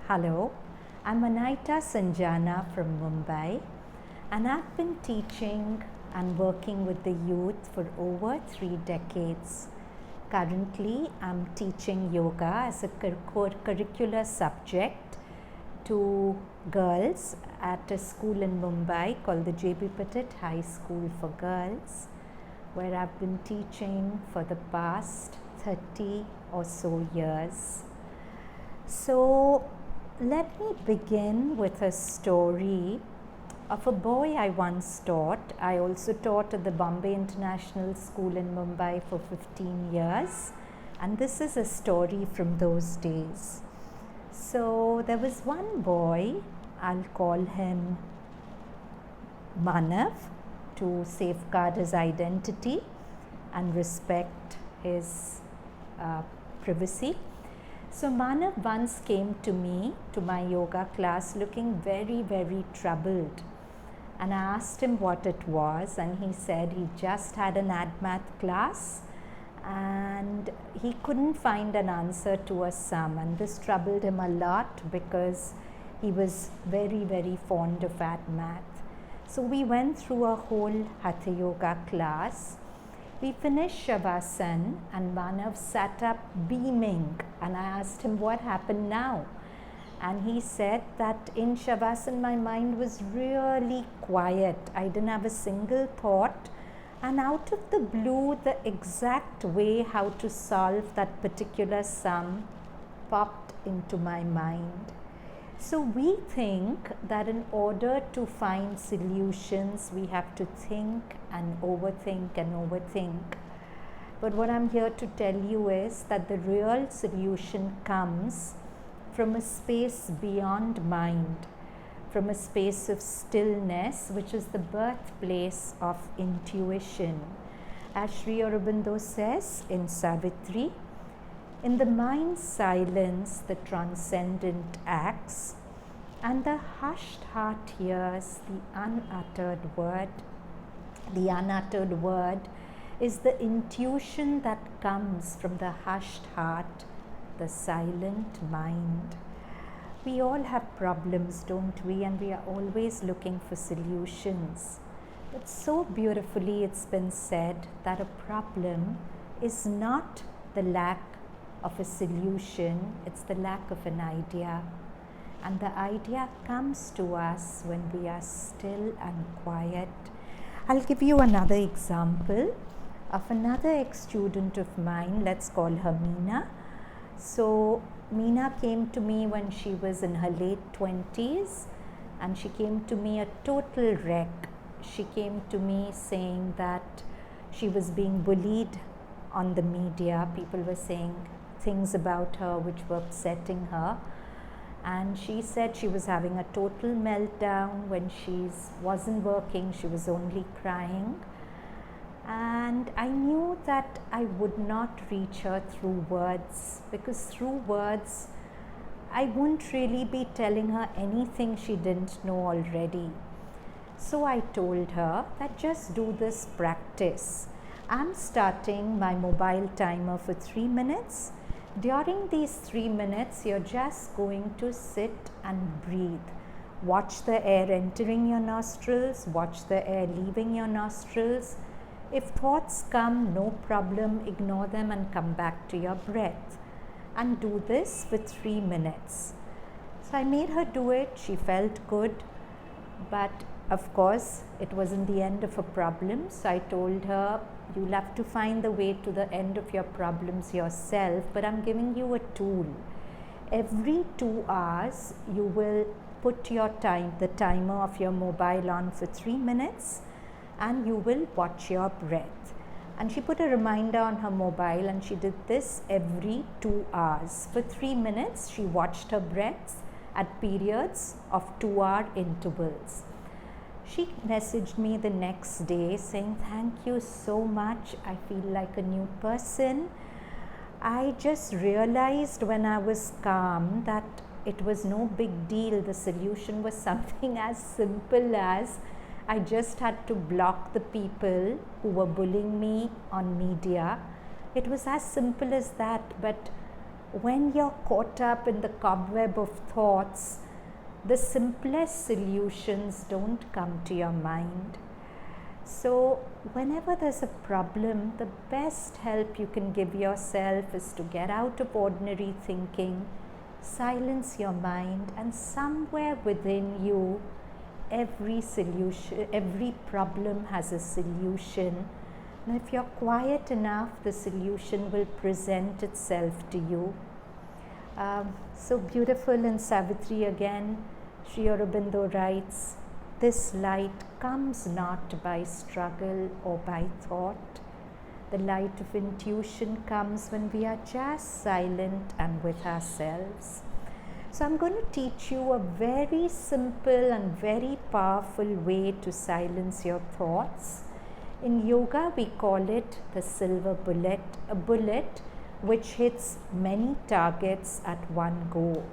Hello, I'm Anahita Sanjana from Mumbai, and I've been teaching and working with the youth for over 3 decades. Currently, I'm teaching yoga as a curricular subject to girls at a school in Mumbai called the J.B. Patel High School for Girls, where I've been teaching for the past 30 or so years. So, let me begin with a story of a boy I once taught. I also taught at the Bombay International School in Mumbai for 15 years, and this is a story from those days. So there was one boy, I'll call him Manav to safeguard his identity and respect his privacy. So Manav once came to me, to my yoga class, looking very, very troubled. And I asked him what it was, and he said he just had an AdMath class and he couldn't find an answer to a sum, and this troubled him a lot because he was very, very fond of AdMath. So we went through a whole Hatha Yoga class. We finished Shavasana and Manav sat up beaming, and I asked him what happened now. And he said that in Shavasana my mind was really quiet. I didn't have a single thought, and out of the blue the exact way how to solve that particular sum popped into my mind. So we think that in order to find solutions, we have to think and overthink and overthink. But what I'm here to tell you is that the real solution comes from a space beyond mind, from a space of stillness, which is the birthplace of intuition. As Sri Aurobindo says in Savitri, in the mind's silence, the Transcendent acts, and the hushed heart hears the unuttered word. The unuttered word is the intuition that comes from the hushed heart, the silent mind. We all have problems, don't we? And we are always looking for solutions. But so beautifully it's been said that a problem is not the lack of a solution, it's the lack of an idea. And the idea comes to us when we are still and quiet. I'll give you another example of another ex-student of mine. Let's call her Meena. So Meena came to me when she was in her late 20s, and she came to me a total wreck. She came to me saying that she was being bullied on the media. People were saying things about her which were upsetting her, and she said she was having a total meltdown. When she wasn't working, she was only crying, and I knew that I would not reach her through words, because through words I wouldn't really be telling her anything she didn't know already. So I told her that just do this practice. I'm starting my mobile timer for 3 minutes. During these 3 minutes, you're just going to sit and breathe. Watch the air entering your nostrils, watch the air leaving your nostrils. If thoughts come, no problem, ignore them and come back to your breath. And do this for 3 minutes. So I made her do it. She felt good, but of course, it wasn't the end of her problem. So I told her, you'll have to find the way to the end of your problems yourself, but I'm giving you a tool. Every 2 hours, you will put the timer of your mobile on for 3 minutes, and you will watch your breath. And she put a reminder on her mobile, and she did this every 2 hours. For 3 minutes, she watched her breaths at periods of 2-hour intervals. She messaged me the next day saying, thank you so much, I feel like a new person. I just realized when I was calm that it was no big deal. The solution was something as simple as I just had to block the people who were bullying me on media. It was as simple as that, but when you're caught up in the cobweb of thoughts, the simplest solutions don't come to your mind. So whenever there's a problem, the best help you can give yourself is to get out of ordinary thinking, silence your mind, and somewhere within you, every problem has a solution. And if you're quiet enough, the solution will present itself to you. So beautiful in Savitri again, Sri Aurobindo writes, "This light comes not by struggle or by thought. The light of intuition comes when we are just silent and with ourselves." So I'm going to teach you a very simple and very powerful way to silence your thoughts. In yoga, we call it the silver bullet, a bullet which hits many targets at one go,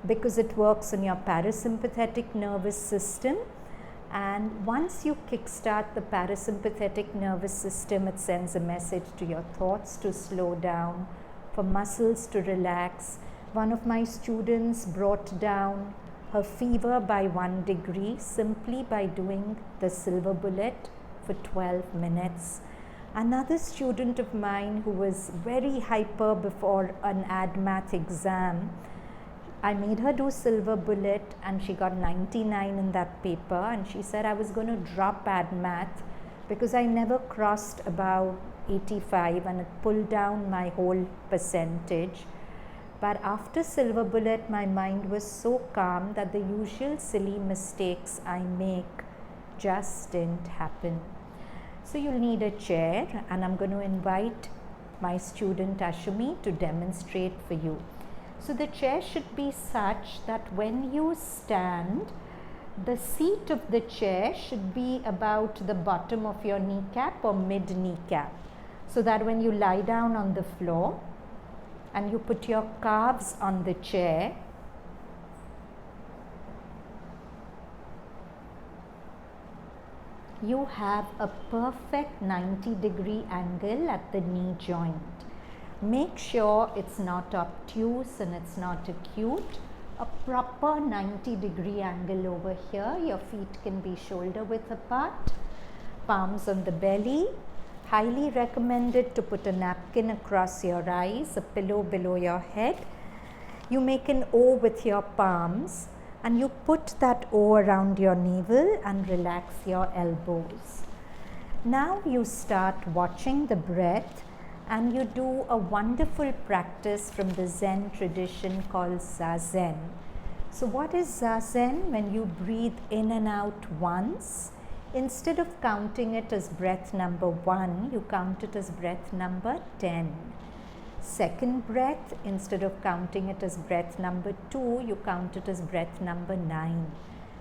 because it works on your parasympathetic nervous system. And once you kickstart the parasympathetic nervous system, it sends a message to your thoughts to slow down, for muscles to relax. One of my students brought down her fever by 1 degree simply by doing the silver bullet for 12 minutes. Another student of mine who was very hyper before an ADMAT exam, I made her do silver bullet and she got 99 in that paper, and she said, I was going to drop ADMAT because I never crossed above 85 and it pulled down my whole percentage. But after silver bullet, my mind was so calm that the usual silly mistakes I make just didn't happen. So you'll need a chair, and I'm going to invite my student Ashumi to demonstrate for you. So the chair should be such that when you stand, the seat of the chair should be about the bottom of your kneecap or mid kneecap, so that when you lie down on the floor and you put your calves on the chair, you have a perfect 90-degree angle at the knee joint. Make sure it's not obtuse and it's not acute. A proper 90-degree angle over here. Your feet can be shoulder width apart, palms on the belly. Highly recommended to put a napkin across your eyes, a pillow below your head. You make an O with your palms and you put that O around your navel and relax your elbows. Now you start watching the breath, and you do a wonderful practice from the Zen tradition called Zazen. So what is Zazen? When you breathe in and out once, instead of counting it as breath number 1, you count it as breath number 10. Second breath, instead of counting it as breath number 2, you count it as breath number 9.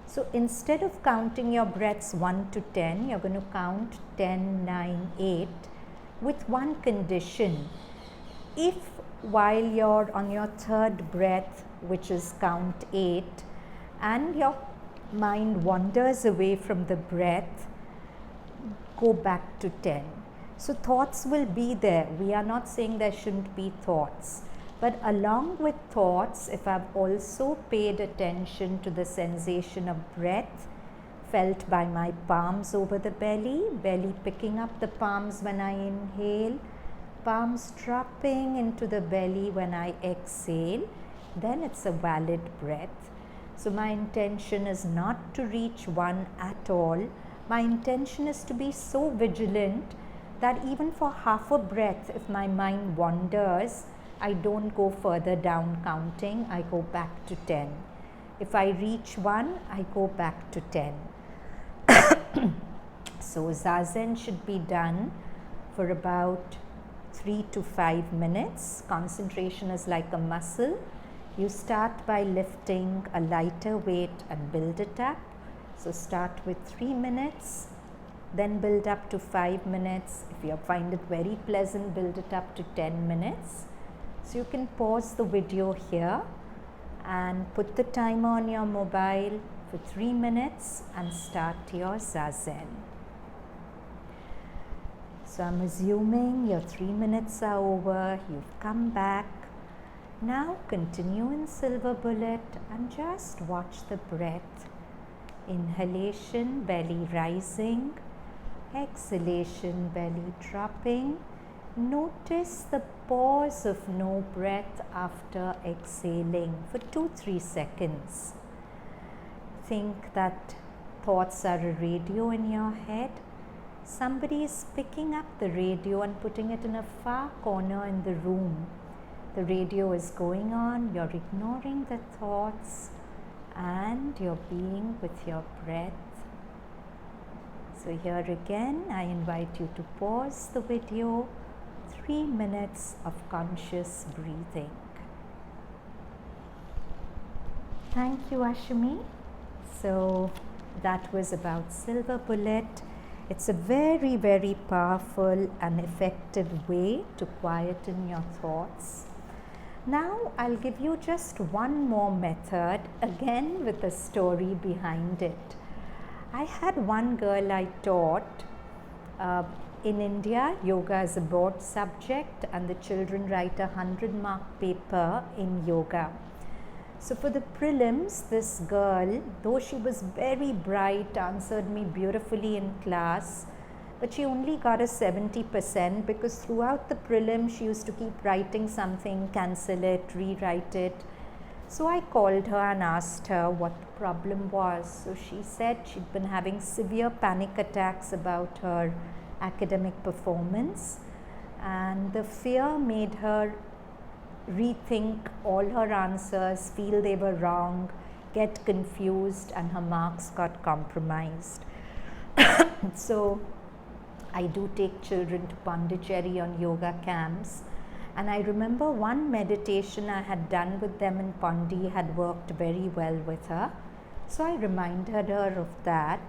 So instead of counting your breaths 1 to 10, you're going to count 10, 9, 8 with one condition. If while you're on your third breath, which is count 8, and your mind wanders away from the breath, go back to 10. So thoughts will be there. We are not saying there shouldn't be thoughts. But along with thoughts, if I've also paid attention to the sensation of breath felt by my palms over the belly, belly picking up the palms when I inhale, palms dropping into the belly when I exhale, then it's a valid breath. So my intention is not to reach 1 at all. My intention is to be so vigilant that even for half a breath, if my mind wanders, I don't go further down counting, I go back to 10. If I reach 1, I go back to 10. So Zazen should be done for about 3 to 5 minutes. Concentration is like a muscle. You start by lifting a lighter weight and build it up. So start with 3 minutes, then build up to 5 minutes. If you find it very pleasant, build it up to 10 minutes. So you can pause the video here and put the timer on your mobile for 3 minutes and start your Zazen. So I'm assuming your 3 minutes are over, you've come back, Now continue in silver bullet and just watch the breath. Inhalation, belly rising. Exhalation, belly dropping. Notice the pause of no breath after exhaling for 2-3 seconds. Think that thoughts are a radio in your head. Somebody is picking up the radio and putting it in a far corner in the room. The radio is going on, you're ignoring the thoughts and you're being with your breath. So here again, I invite you to pause the video. 3 minutes of conscious breathing. Thank you, Ashmi. So that was about silver bullet. It's a very, very powerful and effective way to quieten your thoughts. Now I'll give you just one more method, again with a story behind it. I had one girl I taught. In India, yoga is a board subject and the children write a 100-mark paper in yoga. So for the prelims, this girl, though she was very bright, answered me beautifully in class, but she only got a 70% because throughout the prelim she used to keep writing something, cancel it, rewrite it. So I called her and asked her what the problem was. So she said she'd been having severe panic attacks about her academic performance, and the fear made her rethink all her answers, feel they were wrong, get confused, and her marks got compromised. So I do take children to Pondicherry on yoga camps, and I remember one meditation I had done with them in Pondi had worked very well with her. So I reminded her of that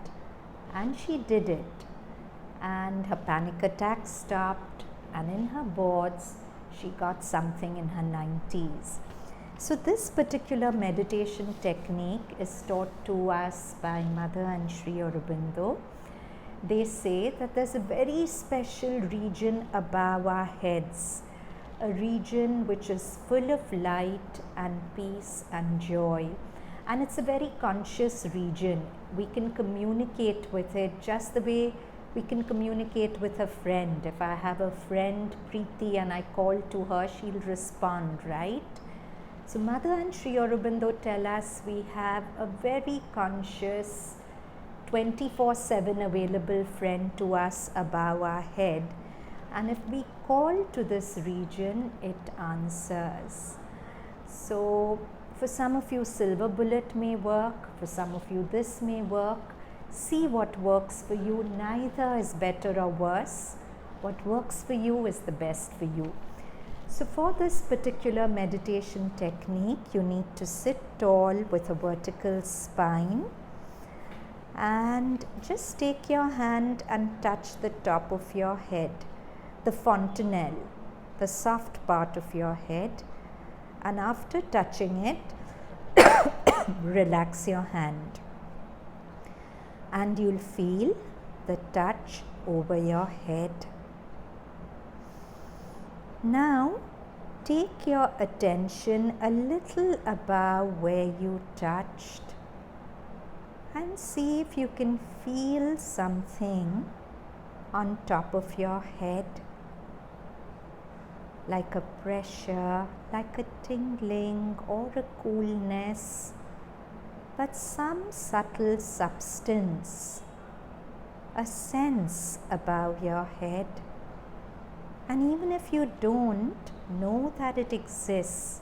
and she did it. And her panic attack stopped, and in her boards she got something in her 90s. So this particular meditation technique is taught to us by Mother and Sri Aurobindo. They say that there's a very special region above our heads, a region which is full of light and peace and joy. And it's a very conscious region. We can communicate with it just the way we can communicate with a friend. If I have a friend, Preeti, and I call to her, she'll respond, right? So Mother and Sri Aurobindo tell us we have a very conscious, 24/7 available friend to us above our head. And if we call to this region, it answers. So for some of you, silver bullet may work. For some of you, this may work. See what works for you. Neither is better or worse. What works for you is the best for you. So for this particular meditation technique, you need to sit tall with a vertical spine, and just take your hand and touch the top of your head, the fontanelle, the soft part of your head, and after touching it, relax your hand. And you'll feel the touch over your head. Now, take your attention a little above where you touched and see if you can feel something on top of your head, like a pressure, like a tingling or a coolness, but some subtle substance, a sense above your head. And even if you don't know that it exists,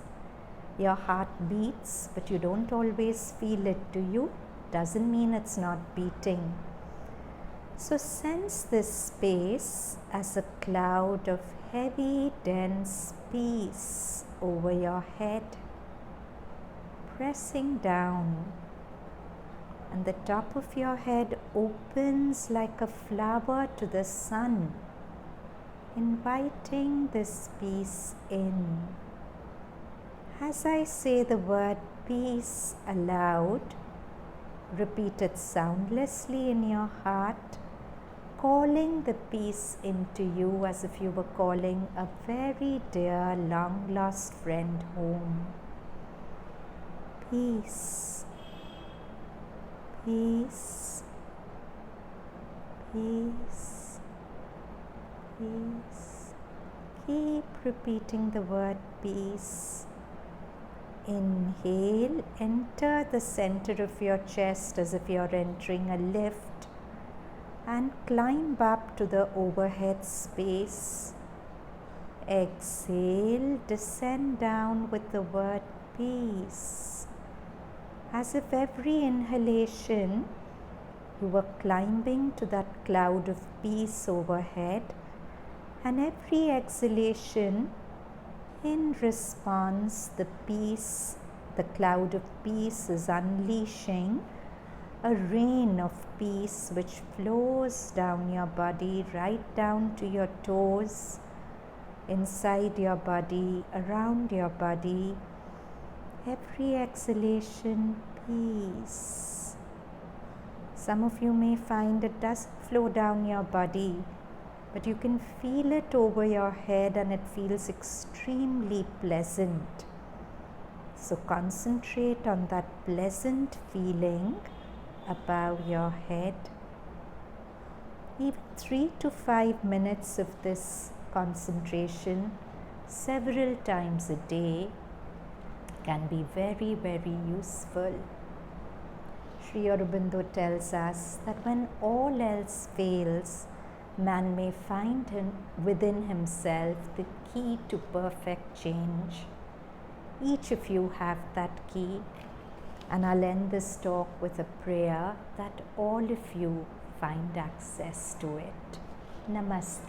your heart beats, but you don't always feel it, do you? Doesn't mean it's not beating. So sense this space as a cloud of heavy, dense peace over your head, pressing down, and the top of your head opens like a flower to the sun, inviting this peace in. As I say the word peace aloud, repeat it soundlessly in your heart. calling the peace into you as if you were calling a very dear, long-lost friend home. Peace, peace, peace, peace. Keep repeating the word peace. Inhale, enter the center of your chest as if you're entering a lift, and climb up to the overhead space. Exhale, descend down with the word peace. As if every inhalation you were climbing to that cloud of peace overhead, and every exhalation, in response, the peace, the cloud of peace is unleashing a rain of peace which flows down your body, right down to your toes, inside your body, around your body. Every exhalation, peace. Some of you may find it doesn't flow down your body, but you can feel it over your head and it feels extremely pleasant. So concentrate on that pleasant feeling above your head. Even 3 to 5 minutes of this concentration several times a day can be very, very useful. Sri Aurobindo tells us that when all else fails, man may find within himself the key to perfect change. Each of you have that key, and I'll end this talk with a prayer that all of you find access to it. Namaste.